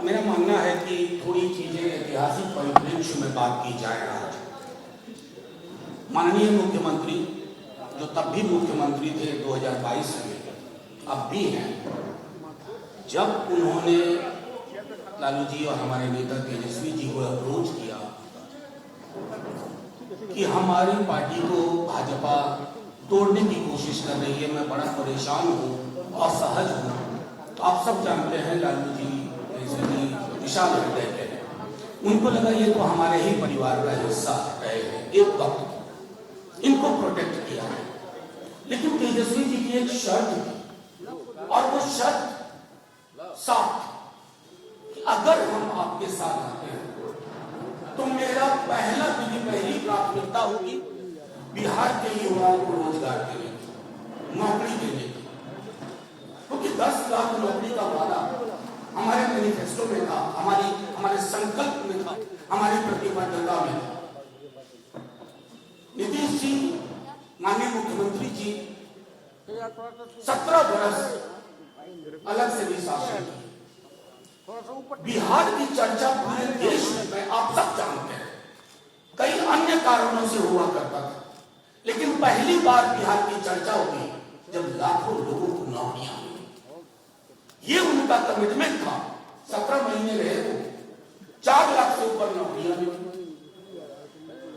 मेरा मानना है कि थोड़ी चीजें ऐतिहासिक परिप्रेक्ष्य में बात की जाए। आज माननीय मुख्यमंत्री जो तब भी मुख्यमंत्री थे 2022 में, अब भी हैं, जब उन्होंने लालू जी और हमारे नेता तेजस्वी जी को अप्रोच किया कि हमारी पार्टी को भाजपा तोड़ने की कोशिश कर रही है, मैं बड़ा परेशान हूँ, असहज हूँ। तो आप सब जानते हैं लालू जी विशाल हृदय के हैं, उनको लगा ये तो हमारे ही परिवार का हिस्सा रहे हैं, एक वक्त इनको प्रोटेक्ट किया है। लेकिन तेजस्वी जी की एक शर्त थी और वो शर्त साफ थी कि अगर हम आपके साथ आते हैं तो मेरा पहली प्राथमिकता होगी बिहार के युवाओं को रोजगार देने की, नौकरी देने की, क्योंकि 10 लाख नौकरी का वादा हमारे मैनिफेस्टो में था, हमारे संकल्प में था, हमारी प्रतिबद्धता में था। नीतीश जी, माननीय मुख्यमंत्री जी 17 वर्ष अलग से भी शासन किए। बिहार की चर्चा पूरे देश में आप सब जानते हैं, कई अन्य कारणों से हुआ करता था, लेकिन पहली बार बिहार की चर्चा हुई जब लाखों लोगों को नौकरियां मिली। ये उनका कमिटमेंट था। 17 महीने रहे तो 4 लाख से ऊपर नौकरियां मिली।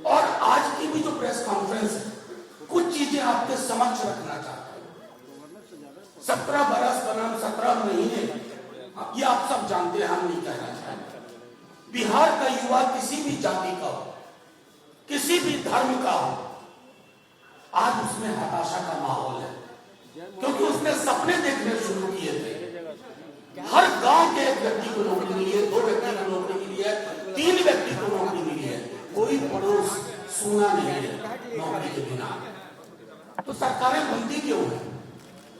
और आज की भी जो प्रेस कॉन्फ्रेंस है, कुछ चीजें आपके समक्ष रखना चाहता हूं। 17 बरस बनाम 17 महीने, ये आप सब जानते हैं, हम नहीं कहना चाहते। बिहार का युवा किसी भी जाति का हो, किसी भी धर्म का हो, आज उसमें हताशा का माहौल है, क्योंकि उसने सपने देखने शुरू किए थे। हर गांव के एक व्यक्ति को नौकरी मिली है, 2 व्यक्ति को नौकरी मिली है, 3 व्यक्ति को नौकरी मिली है, कोई पड़ोस सुना नहीं है नौकरी के बिना। तो सरकारें बनती क्यों है?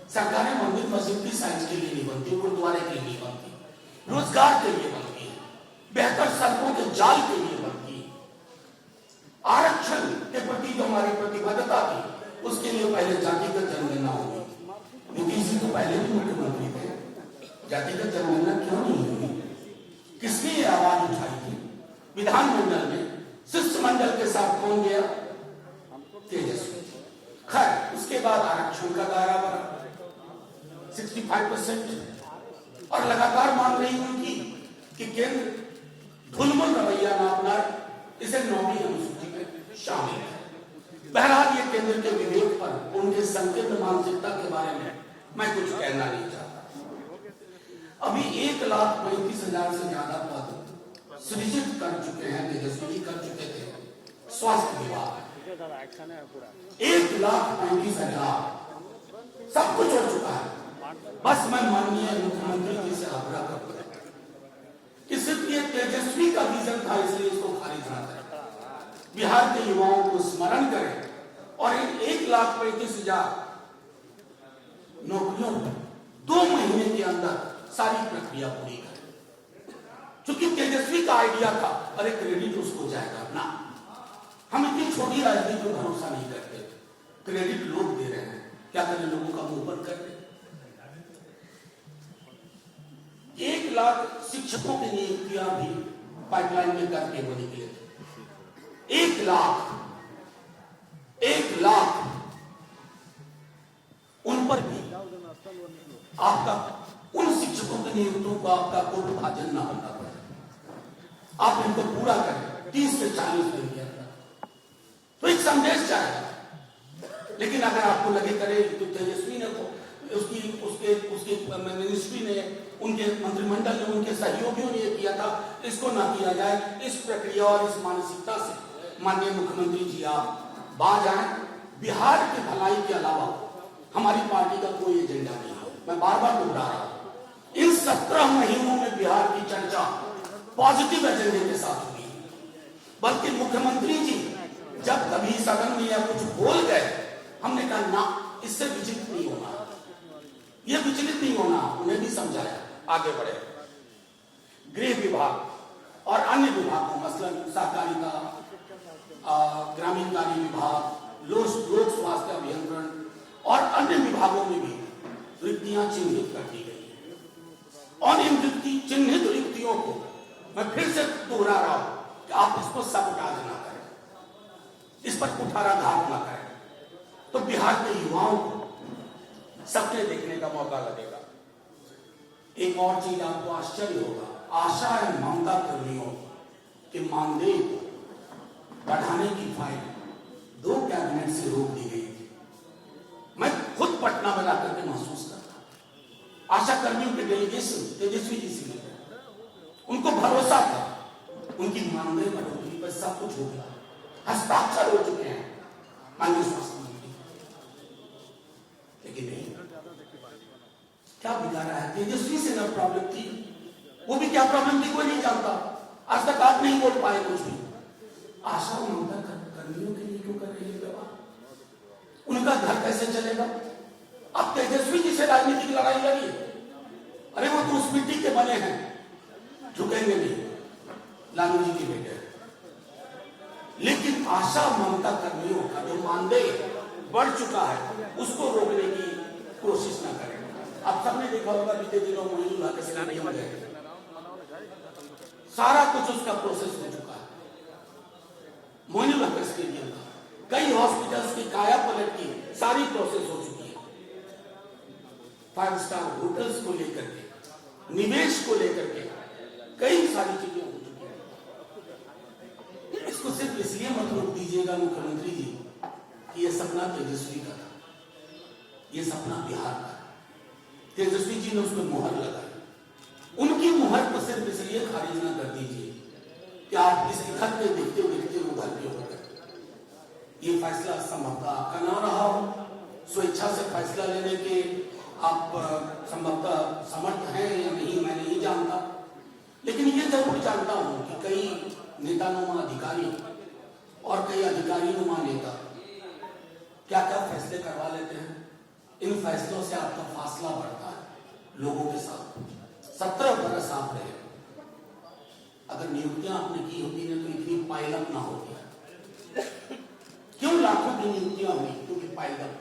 सरकारें मंदिर मस्जिद की साइंस के लिए नहीं बनती, गुरुद्वारे के लिए नहीं बनती, रोजगार के लिए बनती है, बेहतर सड़कों के जाल के लिए बनती है। आरक्षण के प्रति जो हमारी प्रतिबद्धता थी, उसके लिए पहले जातिगत जनगणना होगी। नीतीश जी तो पहले भी मुख्यमंत्री थे, जातिगत जनगणना क्यों नहीं हुई? किसने ये आवाज उठाई थी? विधानमंडल में शिष्टमंडल के साथ कौन गया? तेजस्वी। खैर, उसके बाद आरक्षण का दायरा बढ़ा 65% और लगातार मांग रही उनकी कि केंद्र ढुलमुल रवैया ना अपनाए, इसे 9वीं अनुसूची में शामिल है। बहरहाल ये केंद्र के विवेक पर, उनके संकीर्ण मानसिकता के बारे में मैं कुछ कहना नहीं चाहता। अभी 1,35,000 से ज्यादा पद सृजित कर चुके हैं, तेजस्वी जी कर चुके थे स्वास्थ्य विभाग। 1,35,000 सब कुछ हो चुका है। बस मैं माननीय मुख्यमंत्री जी से आग्रह करता हूं कि सिर्फ ये तेजस्वी का विजन था, इसलिए इसको खारिज ना करें। बिहार के युवाओं को स्मरण करें और इन 1,35,000 नौकरियों को 2 महीने के अंदर सारी प्रक्रिया पूरी करें। क्योंकि तेजस्वी का आइडिया था, अरे क्रेडिट उसको जाएगा ना, हम इतनी छोटी राजनीति पर भरोसा नहीं करते, क्रेडिट लोग दे रहे हैं, क्या करें, लोगों का मुंह बंद कर दे। 1 लाख शिक्षकों की नियुक्तियां भी पाइपलाइन में करके वो निकले थे। 1 लाख उन पर भी आपका, उन शिक्षकों की नियुक्तियों को आपका कोई विभाजन ना होना पड़े, आप इनको पूरा करें 30 से 40 दिन के अंदर, तो एक संदेश जाएगा। लेकिन अगर आपको लगे करे तो तेजस्वी ने उसके मिनिस्ट्री ने, उनके मंत्रिमंडल ने, उनके सहयोगियों ने ये किया था, इसको ना किया जाए, इस प्रक्रिया और इस मानसिकता से माननीय मुख्यमंत्री जी आप बाहर आए। बिहार की भलाई के अलावा हमारी पार्टी का कोई एजेंडा नहीं है। मैं बार बार दोहरा रहा हूं, इन 17 महीनों में बिहार की चर्चा पॉजिटिव एजेंडे के साथ हुई, बल्कि मुख्यमंत्री जी जब कभी सदन में या कुछ बोल गए, हमने कहा ना, इससे विचलित नहीं होना, ये विचलित नहीं होना, उन्हें भी समझाया, आगे बढ़े। गृह विभाग और अन्य विभागों, मसलन सहकारिता, ग्रामीण कार्य विभाग, लोक स्वास्थ्य अभियंत्रण और अन्य विभागों में भी रिक्तियां चिन्हित कर दी गई। और इन चिन्हित युक्तियों को मैं फिर से दोहरा रहा हूं कि आप इसको सबटाज ना करें, इस पर कुठाराघात ना करें, तो बिहार के युवाओं को सपने देखने का मौका लगेगा। एक और चीज आपको आश्चर्य होगा, आशा एवं ममता कर्मियों के मानदेय को बढ़ाने की फाइल 2 कैबिनेट से रोक दी गई थी। मैं खुद पटना में जाकर के महसूस करता, आशा कर्मियों के डेलीगेशन तेजस्वी जी से मिले, उनको भरोसा था उनकी मानदेय बढ़ोतरी पर सब कुछ हो गया, हस्ताक्षर हो चुके हैं माननीय स्वास्थ्य मंत्री, लेकिन नहीं, क्या बिगाड़ा है? तेजस्वी से ना प्रॉब्लम थी, वो भी क्या प्रॉब्लम थी कोई नहीं जानता, आज तक आप नहीं बोल पाए कुछ भी। आशा ममता कर्मियों के लिए क्यों कर रही है व्यवहार? उनका घर कैसे चलेगा? अब तेजस्वी जी से राजनीतिक लड़ाई लड़ी, अरे वो तो उस मिट्टी के बने हैं, झुकेंगे नहीं, लालू जी के बेटे। लेकिन आशा ममता कर्मियों का जो मानदेय बढ़ चुका है उसको रोकने की कोशिश ना करें। आप सबने देखा होगा बीते दिनों मोइनुल हक स्टेडियम में गए, सारा कुछ उसका प्रोसेस हो चुका है। मोइनुल हक स्टेडियम का कई हॉस्पिटल्स की काया पलट की सारी प्रोसेस हो चुकी है। 5 स्टार होटल्स को लेकर के, निवेश को लेकर के कई सारी चीजें हो चुकी है। इसको सिर्फ इसलिए मत रोक दीजिएगा मुख्यमंत्री जी कि यह सपना तेजस्वी का था, यह सपना बिहार का। तेजस्वी जी ने उस पर मुहर लगाई, उनकी मुहर को सिर्फ इसलिए खारिज ना कर दीजिए कि आप इस घर में देखते देखते उभर के हो गए। ये फैसला संभवतः आपका ना रहा हो, स्वेच्छा से फैसला लेने के आप संभवतः समर्थ हैं या नहीं मैं नहीं जानता, लेकिन ये जरूर जानता हूं कि कई नेतानुमा अधिकारी और कई अधिकारी नुमा नेता क्या क्या फैसले करवा लेते हैं। इन फैसलों से आपका फासला बढ़ता है लोगों के साथ। 17 बरस आप रहे, अगर नियुक्तियां आपने की होती ना तो इतनी पायलअप ना होती। क्यों लाखों की नियुक्तियां हुई? क्योंकि पायलअप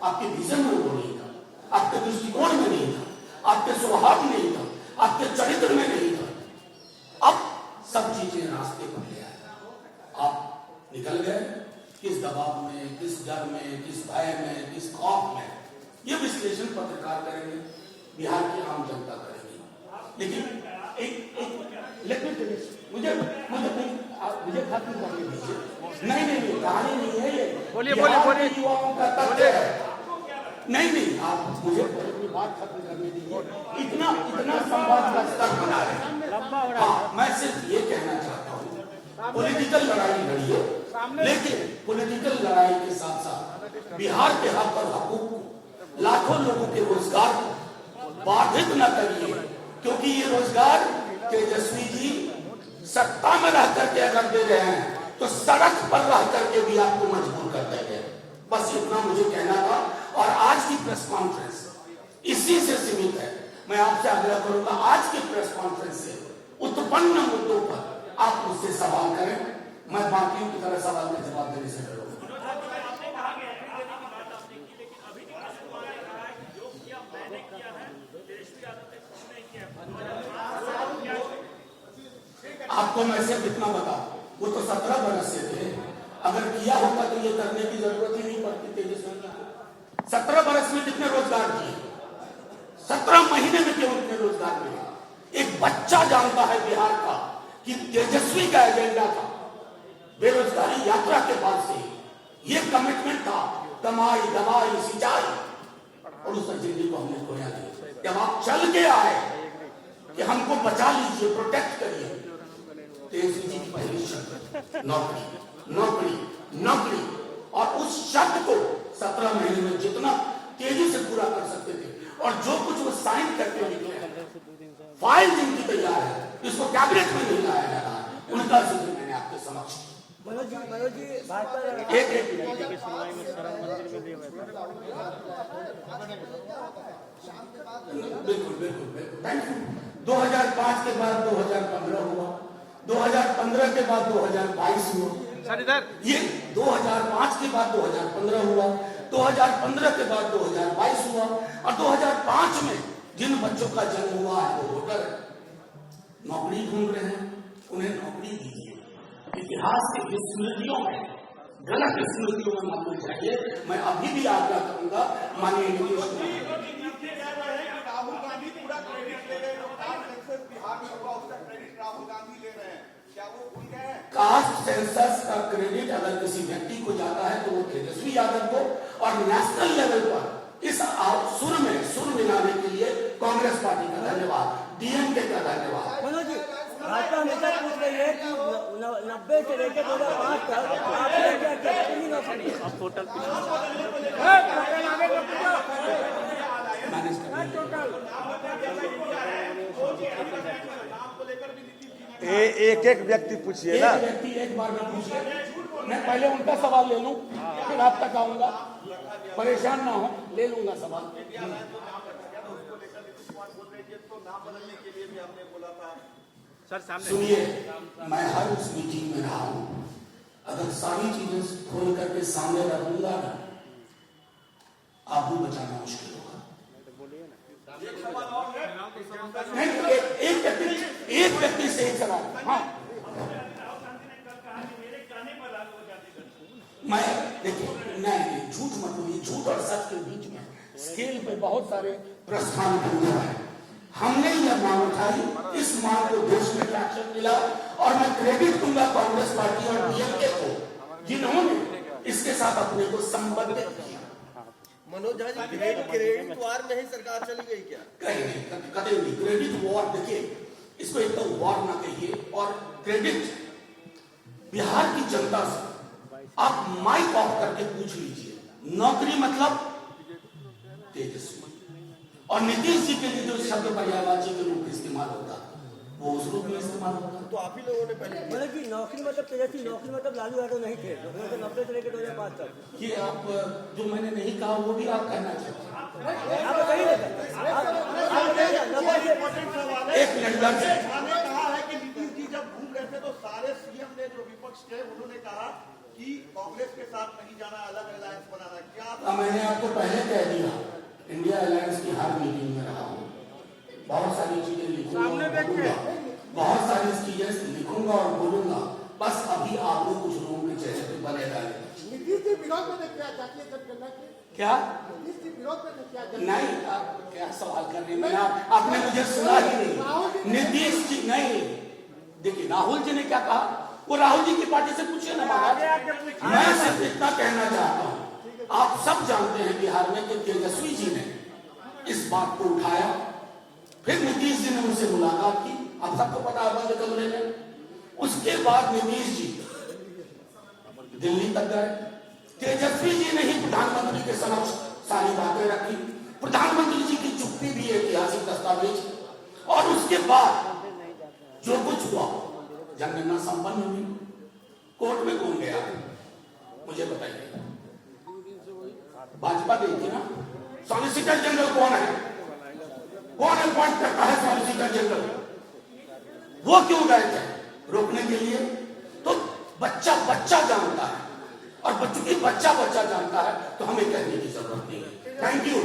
आपके विजन में वो नहीं था, आपके दृष्टिकोण में नहीं था, आपके स्वभाव में नहीं था, आपके चरित्र में नहीं था। अब सब चीजें रास्ते पर ले आए, आप निकल गए। किस दबाव में, किस डर में, किस भय में, किस खौफ में, ये विश्लेषण पत्रकार करेंगे, बिहार की आम जनता करेगी। लेकिन मुझे खत्म करने दीजिए। नहीं कहानी नहीं है ये, बोलिए युवाओं का तथ्य है। नहीं आप मुझे अपनी बात खत्म करने दीजिए। इतना संवाद का स्तर बना रहे। मैं सिर्फ ये कहना चाहता हूँ, पॉलिटिकल लड़ाई लड़िए, लेकिन पॉलिटिकल लड़ाई के साथ साथ बिहार के हक और हकूक, लाखों लोगों के रोजगार को बाधित न करिए, क्योंकि ये रोजगार तेजस्वी जी सत्ता में रह करके अगर दे रहे हैं तो सड़क पर रह करके भी आपको मजबूर कर देंगे। बस इतना मुझे कहना था। और आज की प्रेस कॉन्फ्रेंस इसी से सीमित है। मैं आपसे आग्रह करूंगा, आज की प्रेस कॉन्फ्रेंस से उत्पन्न मुद्दों पर आप मुझसे सवाल करें, मैं बाकियों की तरह सवाल का जवाब देने से डरूंगा। आपको मैं सिर्फ इतना बता, वो तो 17 बरस से थे, अगर किया होता तो ये करने की जरूरत ही नहीं पड़ती तेजस्वी को। 17 बरस में कितने रोजगार किए? 17 महीने में क्यों इतने रोजगार मिले? एक बच्चा जानता है बिहार का कि तेजस्वी का एजेंडा था बेरोजगारी यात्रा के बाद से ये कमिटमेंट था, कमाई दवाई सिंचाई, और उस एजेंडे को हमने खोया नहीं। जब आप चल के आए कि हमको बचा लीजिए, प्रोटेक्ट करिए, तेजस्वी जी की पहली शर्त नौकरी नौकरी नौकरी, और उस शब्द को 17 महीने में जितना तेजी से पूरा कर सकते थे, और जो कुछ वो साइन करके निकले, फाइल जिनकी तैयार है, इसको कैबिनेट में नहीं लाया जा रहा, उनका जिक्र मैंने आपके समक्ष। बिल्कुल थैंक यू। 2005 के बाद 2015 हुआ, 2015 के बाद 2022 हुआ, ये 2005 के बाद 2015 हुआ, 2015 के बाद 2022 हुआ, और 2005 में जिन बच्चों का जन्म हुआ है वो वोटर है, नौकरी ढूंढ रहे हैं, उन्हें नौकरी दीजिए। इतिहास की स्मृतियों में, गलत स्मृतियों में मत जाइए। मैं अभी भी आग्रह करूंगा माननीय नीतीश राहुल गांधी पूरा क्रेडिट ले रहे हैं, बिहार में होगा उसका क्रेडिट राहुल गांधी ले रहे हैं, क्या वो भूल गए हैं? कास्ट सेंसस का क्रेडिट अगर किसी व्यक्ति को जाता है तो वो तेजस्वी यादव को, और नेशनल लेवल पर इस सुर मिलाने के लिए कांग्रेस पार्टी का धन्यवाद, डीएमके का धन्यवाद। मनोज जी, भाजपा हमेशा पूछ रही है कि 90 से लेकर 2005 तक आपने क्या क्या टोटल एक एक व्यक्ति पूछिए ना, एक व्यक्ति एक बार में पूछिए। मैं पहले उनका सवाल ले लूं, फिर आप तक आऊंगा। परेशान ना हो, ले लूंगा सवाल। सुनिए, मैं हर उस मीटिंग में रहा हूं, अगर सारी चीजें खोल करके सामने रखूंगा ना, आप भी बचाना मुश्किल होगा। एक व्यक्ति से एक सवाल। हाँ, मैं देखिए, नहीं झूठ मत बोलिए, झूठ और सच के बीच में स्केल पे बहुत सारे प्रस्थान हुआ है। हमने यह मांग उठाई, इस मांग को देश में ट्रैक्शन मिला, और मैं क्रेडिट दूंगा कांग्रेस पार्टी और डीएमके को, जिन्होंने इसके साथ अपने को संबंधित किया। मनोज जी, क्रेडिट वार में ही सरकार चली गई क्या? कहीं नहीं, कभी नहीं। क्रेडिट वॉर, देखिए इसको एक तो वॉर ना कहिए, और क्रेडिट बिहार की जनता से आप माइक ऑफ करके पूछ लीजिए, नौकरी मतलब तेजस्वी, और नीतीश जी के लिए जो शब्द पर्यायवाची के रूप में इस्तेमाल होता वो उस रूप में इस्तेमाल होता। तो आप ही लोगों ने पहले मतलब कि नौकरी मतलब तेजस्वी, नौकरी मतलब लालू यादव नहीं थे 90 से लेकर 2005 तक। ये आप जो मैंने नहीं कहा वो भी आप कहना चाहते हैं। आप बताइए एक मिनट लग जाए। मैंने कहा है कि नीतीश जी जब घूम रहे थे तो सारे सीएम ने जो विपक्ष थे उन्होंने कहा कि कांग्रेस के साथ नहीं जाना, अलग अलायंस बनाना। क्या मैंने आपको पहले कह दिया, इंडिया अलायंस की हर मीटिंग में रहा हूँ, बहुत सारी चीजें लिखूंगा और बोलूंगा, बहुत सारी चीजें लिखूंगा और बोलूंगा। बस अभी आप लोग कुछ लोगों के चेहरे पे बने डाले। नीतीश जी विरोध में क्या जातीय जनगणना के? क्या नीतीश जी विरोध में क्या? नहीं, आप क्या सवाल कर रहे हैं? आपने मुझे सुना ही नहीं। नीतीश जी नहीं, देखिए राहुल जी ने क्या कहा, वो राहुल जी की पार्टी से पूछिए ना महाराज। मैं सिर्फ इतना कहना चाहता हूँ, आप सब जानते हैं बिहार में कि तेजस्वी जी ने इस बात को उठाया, फिर नीतीश जी ने उनसे मुलाकात की, आप सबको पता है बंद कमरे में। उसके बाद नीतीश जी दिल्ली तक गए, तेजस्वी जी ने ही प्रधानमंत्री के समक्ष सारी बातें रखी। प्रधानमंत्री जी की चुप्पी भी ऐतिहासिक दस्तावेज, और उसके बाद जो कुछ हुआ, जनगणना संपन्न हुई, कोर्ट में कौन गया मुझे बताइए? भाजपा गई थी ना। सॉलिसिटर जनरल कौन है? कौन अपॉइंट करता है सॉलिसिटर जनरल? वो क्यों गए थे? रोकने के लिए। तो बच्चा बच्चा जानता है, और चूंकि बच्चा बच्चा जानता है तो हमें कहने की जरूरत नहीं है। Thank you.